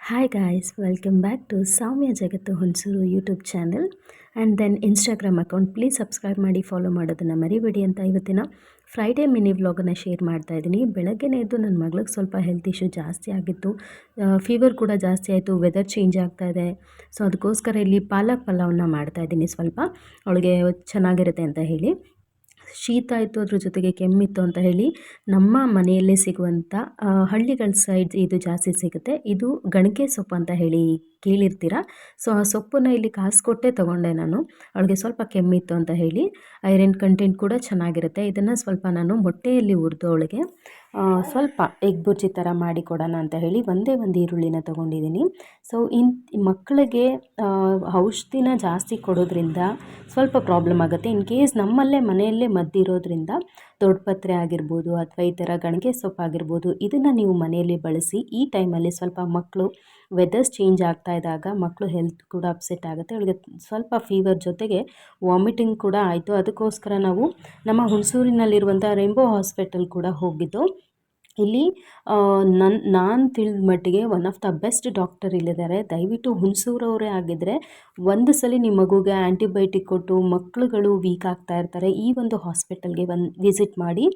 Hi guys, welcome back to Soumya Jagattu Hunsuru YouTube channel and then Instagram account. Please subscribe ಮಾಡಿ follow ಮಾಡೋದನ್ನು ಮರಿಬೇಡಿ ಅಂತ ಇವತ್ತಿನ Friday mini ವ್ಲಾಗನ್ನು share ಮಾಡ್ತಾ ಇದ್ದೀನಿ. ಬೆಳಗ್ಗೆನೇ ಎದ್ದು ನನ್ನ ಮಗಳಿಗೆ ಸ್ವಲ್ಪ ಹೆಲ್ತ್ ಇಶ್ಯೂ ಜಾಸ್ತಿ ಆಗಿತ್ತು, ಫೀವರ್ ಕೂಡ ಜಾಸ್ತಿ ಆಯಿತು, ವೆದರ್ ಚೇಂಜ್ ಆಗ್ತಾ ಇದೆ. ಸೊ ಅದಕ್ಕೋಸ್ಕರ ಇಲ್ಲಿ ಪಾಲಕ್ ಪಲಾವನ್ನ ಮಾಡ್ತಾ ಇದ್ದೀನಿ. ಸ್ವಲ್ಪ ಅವಳಿಗೆ ಚೆನ್ನಾಗಿರುತ್ತೆ ಅಂತ ಹೇಳಿ. ಶೀತ ಆಯಿತು, ಅದ್ರ ಜೊತೆಗೆ ಕೆಮ್ಮಿತ್ತು ಅಂತ ಹೇಳಿ ನಮ್ಮ ಮನೆಯಲ್ಲೇ ಸಿಗುವಂಥ ಹಳ್ಳಿಗಳ ಸೈಡ್ ಇದು ಜಾಸ್ತಿ ಸಿಗುತ್ತೆ. ಇದು ಗಣಕೆ ಸೊಪ್ಪು ಅಂತ ಹೇಳಿ ಕೇಳಿರ್ತೀರ. ಸೊ ಆ ಸೊಪ್ಪನ್ನು ಇಲ್ಲಿ ಕಾಸು ಕೊಟ್ಟೆ ತೊಗೊಂಡೆ ನಾನು. ಅವಳಿಗೆ ಸ್ವಲ್ಪ ಕೆಮ್ಮಿತ್ತು ಅಂತ ಹೇಳಿ. ಐರನ್ ಕಂಟೆಂಟ್ ಕೂಡ ಚೆನ್ನಾಗಿರುತ್ತೆ. ಇದನ್ನು ಸ್ವಲ್ಪ ನಾನು ಮೊಟ್ಟೆಯಲ್ಲಿ ಹುರಿದು ಅವಳಿಗೆ ಸ್ವಲ್ಪ ಎಗ್ ಬುರ್ಜಿ ಥರ ಮಾಡಿ ಕೊಡೋಣ ಅಂತ ಹೇಳಿ ಒಂದೇ ಒಂದು ಈರುಳ್ಳಿನ ತೊಗೊಂಡಿದ್ದೀನಿ. ಸೊ ಮಕ್ಕಳಿಗೆ ಔಷಧಿನ ಜಾಸ್ತಿ ಕೊಡೋದ್ರಿಂದ ಸ್ವಲ್ಪ ಪ್ರಾಬ್ಲಮ್ ಆಗುತ್ತೆ. ಇನ್ ಕೇಸ್ ನಮ್ಮಲ್ಲೇ ಮನೆಯಲ್ಲೇ ಮದ್ದಿರೋದ್ರಿಂದ ದೊಡ್ಡಪತ್ರೆ ಆಗಿರ್ಬೋದು ಅಥವಾ ಈ ಥರ ಗಣಕೆ ಸೊಪ್ಪು ಆಗಿರ್ಬೋದು, ಇದನ್ನು ನೀವು ಮನೆಯಲ್ಲಿ ಬಳಸಿ. ಈ ಟೈಮಲ್ಲಿ ಸ್ವಲ್ಪ ಮಕ್ಕಳು ವೆದರ್ಸ್ ಚೇಂಜ್ ಆಗ್ತಾ ಇದ್ದಾಗ ಮಕ್ಕಳು ಹೆಲ್ತ್ ಕೂಡ ಅಪ್ಸೆಟ್ ಆಗುತ್ತೆ. ಅವಳಿಗೆ ಸ್ವಲ್ಪ ಫೀವರ್ ಜೊತೆಗೆ ವಾಮಿಟಿಂಗ್ ಕೂಡ ಆಯಿತು. ಅದಕ್ಕೋಸ್ಕರ ನಾವು ನಮ್ಮ ಹುಣಸೂರಿನಲ್ಲಿರುವಂಥ ರೇಂಬೋ ಹಾಸ್ಪಿಟಲ್ ಕೂಡ ಹೋಗಿದ್ದು. ಇಲ್ಲಿ ನಾನು ತಿಳಿದ ಮಟ್ಟಿಗೆ one of the best doctor ಇಲ್ಲಿದ್ದಾರೆ. ದಯವಿಟ್ಟು ಹುಣಸೂರವರೇ ಆಗಿದ್ದರೆ ಒಂದು ಸಲ ನಿಮ್ಮ ಮಗುಗೆ ಆ್ಯಂಟಿಬಯೋಟಿಕ್ ಕೊಟ್ಟು ಮಕ್ಕಳುಗಳು ವೀಕ್ ಆಗ್ತಾ ಇರ್ತಾರೆ, ಈ ಒಂದು ಹಾಸ್ಪಿಟಲ್ಗೆ ವಿಸಿಟ್ ಮಾಡಿ.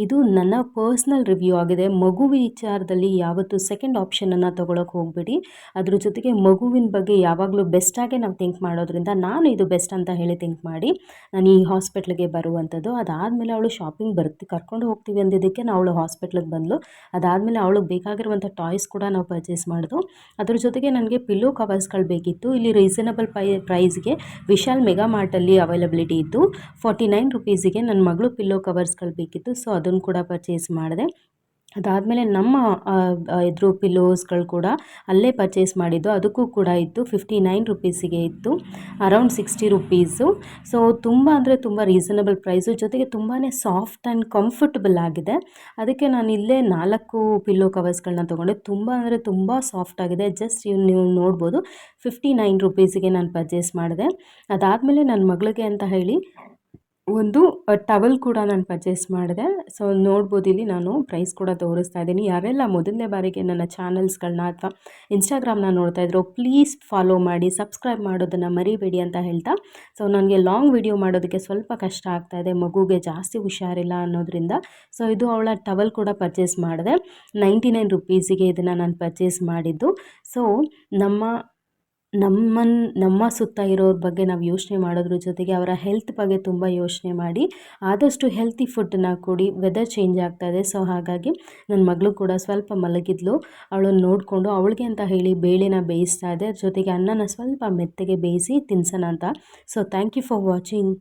ಇದು ನನ್ನ ಪರ್ಸ್ನಲ್ ರಿವ್ಯೂ ಆಗಿದೆ. ಮಗು ವಿಚಾರದಲ್ಲಿ ಯಾವತ್ತೂ ಸೆಕೆಂಡ್ ಆಪ್ಷನನ್ನು ತೊಗೊಳಕ್ಕೆ ಹೋಗಬೇಡಿ. ಅದ್ರ ಜೊತೆಗೆ ಮಗುವಿನ ಬಗ್ಗೆ ಯಾವಾಗಲೂ ಬೆಸ್ಟಾಗೆ ನಾವು ಥಿಂಕ್ ಮಾಡೋದ್ರಿಂದ ನಾನು ಇದು ಬೆಸ್ಟ್ ಅಂತ ಹೇಳಿ ಥಿಂಕ್ ಮಾಡಿ ನಾನು ಈ ಹಾಸ್ಪಿಟ್ಲಿಗೆ ಬರುವಂಥದ್ದು. ಅದಾದಮೇಲೆ ಅವಳು ಶಾಪಿಂಗ್ ಕರ್ಕೊಂಡು ಹೋಗ್ತೀವಿ ಅಂದಿದ್ದಕ್ಕೆ ನಾವು ಅವಳು ಹಾಸ್ಪಿಟ್ಲಿಗೆ ಬಂದಳು. ಅದಾದಮೇಲೆ ಅವಳಿಗೆ ಬೇಕಾಗಿರುವಂಥ ಟಾಯ್ಸ್ ಕೂಡ ನಾವು ಪರ್ಚೇಸ್ ಮಾಡಿದ್ವು. ಅದ್ರ ಜೊತೆಗೆ ನನಗೆ ಪಿಲ್ಲೋ ಕವರ್ಸ್ಗಳು ಬೇಕಿತ್ತು. ಇಲ್ಲಿ ರೀಸನಬಲ್ ಪ್ರೈಸ್ಗೆ ವಿಶಾಲ್ ಮೆಗಾ ಮಾರ್ಟಲ್ಲಿ ಅವೈಲಬಿಲಿಟಿ ಇತ್ತು. 49 ರುಪೀಸಿಗೆ ನನ್ನ ಮಗಳು ಪಿಲ್ಲೋ ಕವರ್ಸ್ಗಳು ಬೇಕಿತ್ತು. ಸೊ ಅದನ್ನು ಕೂಡ ಪರ್ಚೇಸ್ ಮಾಡಿದೆ. ಅದಾದಮೇಲೆ ನಮ್ಮ ಇದ್ರ ಪಿಲ್ಲೋಸ್ಗಳು ಕೂಡ ಅಲ್ಲೇ ಪರ್ಚೇಸ್ ಮಾಡಿದ್ದು. ಅದಕ್ಕೂ ಕೂಡ ಇತ್ತು 59 ರುಪೀಸಿಗೆ ಇತ್ತು, ಅರೌಂಡ್ 60 ರುಪೀಸು. ಸೊ ತುಂಬ ಅಂದರೆ ತುಂಬ ರೀಸನಬಲ್ ಪ್ರೈಸು, ಜೊತೆಗೆ ತುಂಬಾ ಸಾಫ್ಟ್ ಆ್ಯಂಡ್ ಕಂಫರ್ಟಬಲ್ ಆಗಿದೆ. ಅದಕ್ಕೆ ನಾನು ಇಲ್ಲೇ 4 ಪಿಲ್ಲೋ ಕವರ್ಸ್ಗಳನ್ನ ತೊಗೊಂಡೆ. ತುಂಬ ಅಂದರೆ ತುಂಬ ಸಾಫ್ಟ್ ಆಗಿದೆ. ಜಸ್ಟ್ ನೀವು ನೋಡ್ಬೋದು 59 ರುಪೀಸಿಗೆ ನಾನು ಪರ್ಚೇಸ್ ಮಾಡಿದೆ. ಅದಾದಮೇಲೆ ನನ್ನ ಮಗಳಿಗೆ ಅಂತ ಹೇಳಿ ಒಂದು ಟವಲ್ ಕೂಡ ನಾನು ಪರ್ಚೇಸ್ ಮಾಡಿದೆ. ಸೊ ನೋಡ್ಬೋದು, ಇಲ್ಲಿ ನಾನು ಪ್ರೈಸ್ ಕೂಡ ತೋರಿಸ್ತಾ ಇದ್ದೀನಿ. ಯಾರೆಲ್ಲ ಮೊದಲನೇ ಬಾರಿಗೆ ನನ್ನ ಚಾನಲ್ಸ್ಗಳನ್ನ ಅಥವಾ ಇನ್ಸ್ಟಾಗ್ರಾಮ್ನ ನೋಡ್ತಾ ಇದ್ರು, ಪ್ಲೀಸ್ ಫಾಲೋ ಮಾಡಿ, ಸಬ್ಸ್ಕ್ರೈಬ್ ಮಾಡೋದನ್ನು ಮರಿಬೇಡಿ ಅಂತ ಹೇಳ್ತಾ. ಸೊ ನನಗೆ ಲಾಂಗ್ ವಿಡಿಯೋ ಮಾಡೋದಕ್ಕೆ ಸ್ವಲ್ಪ ಕಷ್ಟ ಆಗ್ತಾಯಿದೆ, ಮಗುಗೆ ಜಾಸ್ತಿ ಹುಷಾರಿಲ್ಲ ಅನ್ನೋದ್ರಿಂದ. ಸೊ ಇದು ಅವಳ ಟವಲ್ ಕೂಡ ಪರ್ಚೇಸ್ ಮಾಡಿದೆ. 99 ರುಪೀಸಿಗೆ ಇದನ್ನು ನಾನು ಪರ್ಚೇಸ್ ಮಾಡಿದ್ದು. ಸೊ ನಮ್ಮ ಸುತ್ತ ಇರೋರ ಬಗ್ಗೆ ನಾವು ಯೋಚನೆ ಮಾಡೋದ್ರ ಜೊತೆಗೆ ಅವರ ಹೆಲ್ತ್ ಬಗ್ಗೆ ತುಂಬ ಯೋಚನೆ ಮಾಡಿ ಆದಷ್ಟು ಹೆಲ್ತಿ ಫುಡ್ಡನ್ನ ಕೊಡಿ. ವೆದರ್ ಚೇಂಜ್ ಆಗ್ತಾಯಿದೆ. ಸೊ ಹಾಗಾಗಿ ನನ್ನ ಮಗಳು ಕೂಡ ಸ್ವಲ್ಪ ಮಲಗಿದ್ಲು. ಅವಳನ್ನು ನೋಡಿಕೊಂಡು ಅವಳಿಗೆ ಅಂತ ಹೇಳಿ ಬೇಳೆನ ಬೇಯಿಸ್ತಾ ಇದೆ, ಜೊತೆಗೆ ಅನ್ನನ ಸ್ವಲ್ಪ ಮೆತ್ತಗೆ ಬೇಯಿಸಿ ತಿನ್ಸೋಣ ಅಂತ. So thank you for watching.